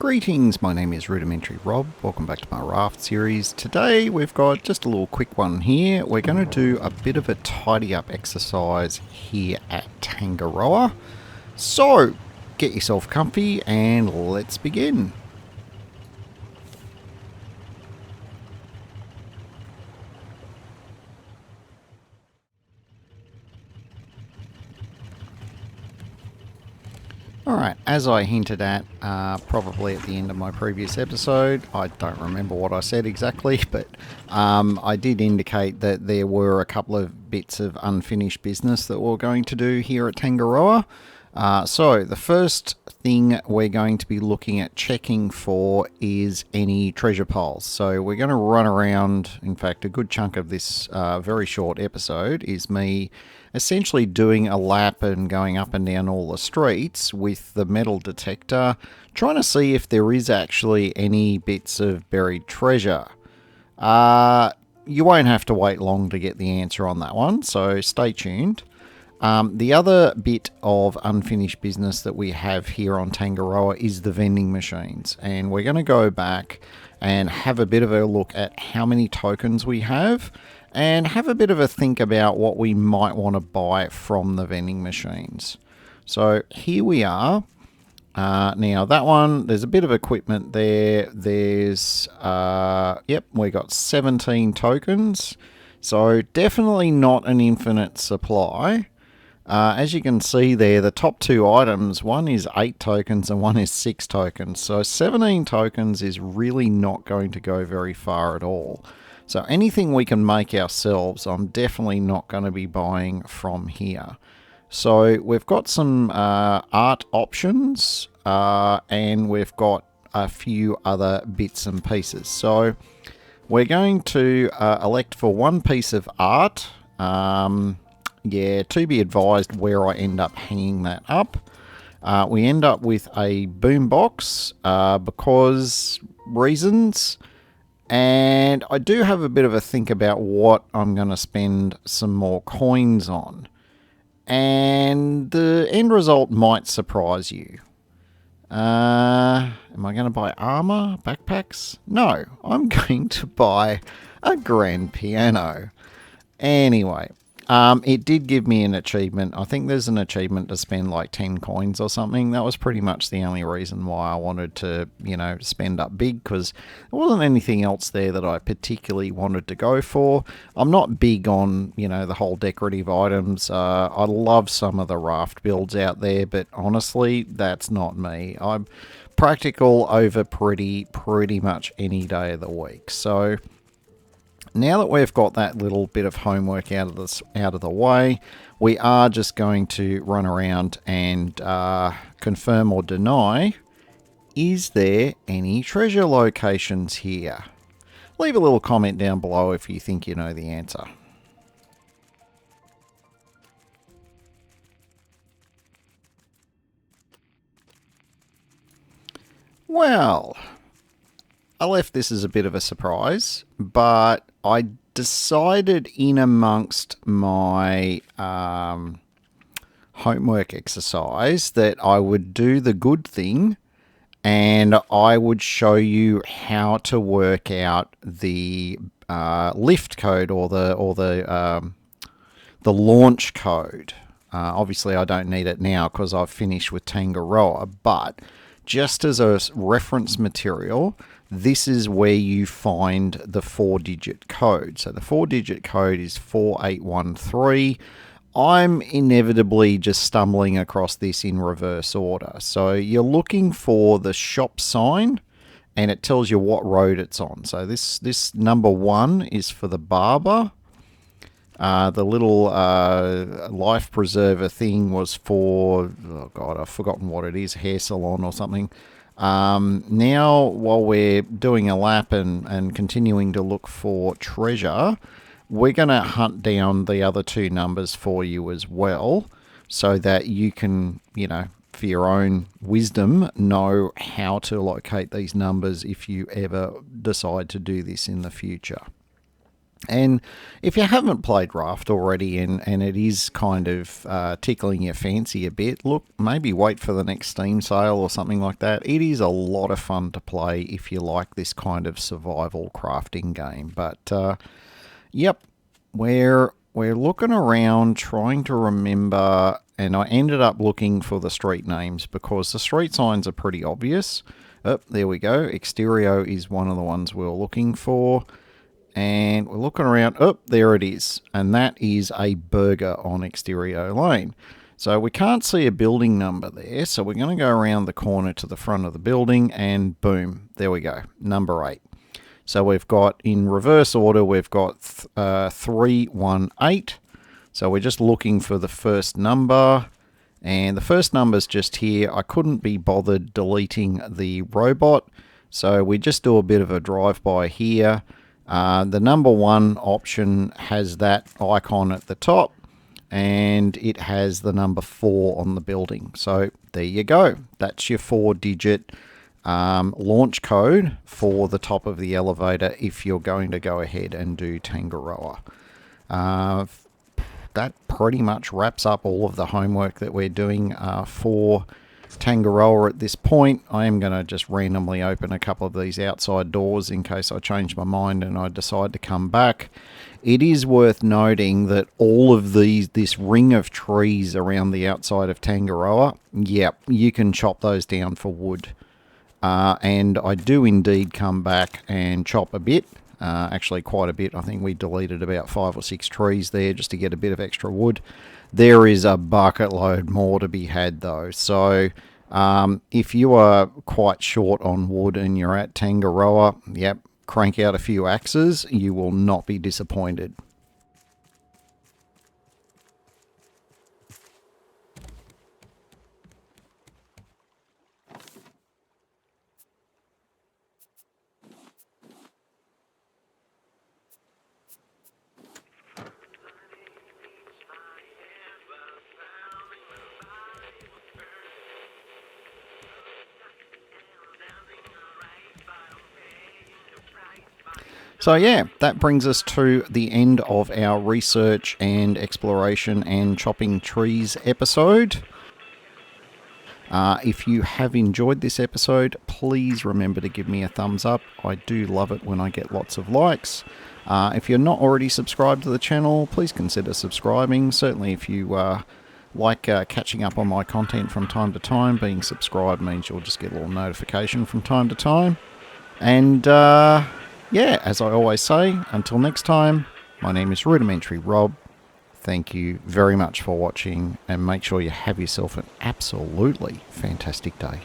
Greetings, my name is Rudimentary Rob. Welcome back to my Raft series. Today we've got just a little quick one here. We're going to do a bit of a tidy up exercise here at Tangaroa. So get yourself comfy and let's begin. Alright, as I hinted at probably at the end of my previous episode, I don't remember what I said exactly, but I did indicate that there were a couple of bits of unfinished business that we're going to do here at Tangaroa. So the first thing we're going to be looking at checking for is any treasure piles. So we're going to run around, in fact a good chunk of this very short episode is me essentially doing a lap and going up and down all the streets with the metal detector, trying to see if there is actually any bits of buried treasure. You won't have to wait long to get the answer on that one, so stay tuned. The other bit of unfinished business that we have here on Tangaroa is the vending machines, and we're going to go back and have a bit of a look at how many tokens we have and have a bit of a think about what we might want to buy from the vending machines. So here we are. Now that one, there's a bit of equipment there. There's, yep, we got 17 tokens. So definitely not an infinite supply. As you can see there, the top two items, one is 8 tokens and one is 6 tokens. So 17 tokens is really not going to go very far at all. So anything we can make ourselves, I'm definitely not going to be buying from here. So we've got some art options and we've got a few other bits and pieces. So we're going to elect for one piece of art. Yeah, to be advised where I end up hanging that up. We end up with a boombox because reasons. And I do have a bit of a think about what I'm going to spend some more coins on. And the end result might surprise you. Am I going to buy armor? Backpacks? No, I'm going to buy a grand piano. Anyway, it did give me an achievement. I think there's an achievement to spend like 10 coins or something. That was pretty much the only reason why I wanted to, spend up big, because there wasn't anything else there that I particularly wanted to go for. I'm not big on, the whole decorative items. I love some of the raft builds out there, but honestly, that's not me. I'm practical over pretty much any day of the week. So now that we've got that little bit of homework out of the way, we are just going to run around and confirm or deny, is there any treasure locations here? Leave a little comment down below if you think you know the answer. Well, I left this as a bit of a surprise, but I decided in amongst my homework exercise that I would do the good thing and I would show you how to work out the lift code or the launch code. Obviously, I don't need it now because I've finished with Tangaroa, but just as a reference material, this is where you find the 4-digit code. So the 4-digit code is 4813. I'm inevitably just stumbling across this in reverse order. So you're looking for the shop sign and it tells you what road it's on. So this number 1 is for the barber. The little life preserver thing was for, oh God, I've forgotten what it is, hair salon or something. Now, while we're doing a lap and continuing to look for treasure, we're going to hunt down the other 2 numbers for you as well, so that you can, for your own wisdom, know how to locate these numbers if you ever decide to do this in the future. And if you haven't played Raft already and it is kind of tickling your fancy a bit, look, maybe wait for the next Steam sale or something like that. It is a lot of fun to play if you like this kind of survival crafting game. But, yep, we're looking around trying to remember, and I ended up looking for the street names because the street signs are pretty obvious. Oh, there we go. Exterio is one of the ones we're looking for. And we're looking around. Oh, there it is. And that is a burger on Exterio Lane. So we can't see a building number there. So we're going to go around the corner to the front of the building and boom, there we go. Number 8. So we've got, in reverse order, we've got 318. So we're just looking for the first number. And the first number's just here. I couldn't be bothered deleting the robot. So we just do a bit of a drive-by here. The number 1 option has that icon at the top, and it has the number 4 on the building. So there you go. That's your 4-digit launch code for the top of the elevator if you're going to go ahead and do Tangaroa. That pretty much wraps up all of the homework that we're doing for Tangaroa at this point. I am going to just randomly open a couple of these outside doors in case I change my mind and I decide to come back. It is worth noting that all of this ring of trees around the outside of Tangaroa, yep, you can chop those down for wood. And I do indeed come back and chop a bit. Actually quite a bit. I think we deleted about 5 or 6 trees there just to get a bit of extra wood. There is a bucket load more to be had though. So if you are quite short on wood and you're at Tangaroa, yep, crank out a few axes. You will not be disappointed. So yeah, that brings us to the end of our research and exploration and chopping trees episode. If you have enjoyed this episode, please remember to give me a thumbs up. I do love it when I get lots of likes. If you're not already subscribed to the channel, please consider subscribing. Certainly if you like catching up on my content from time to time, being subscribed means you'll just get a little notification from time to time. And yeah, as I always say, until next time, my name is Rudimentary Rob. Thank you very much for watching, and make sure you have yourself an absolutely fantastic day.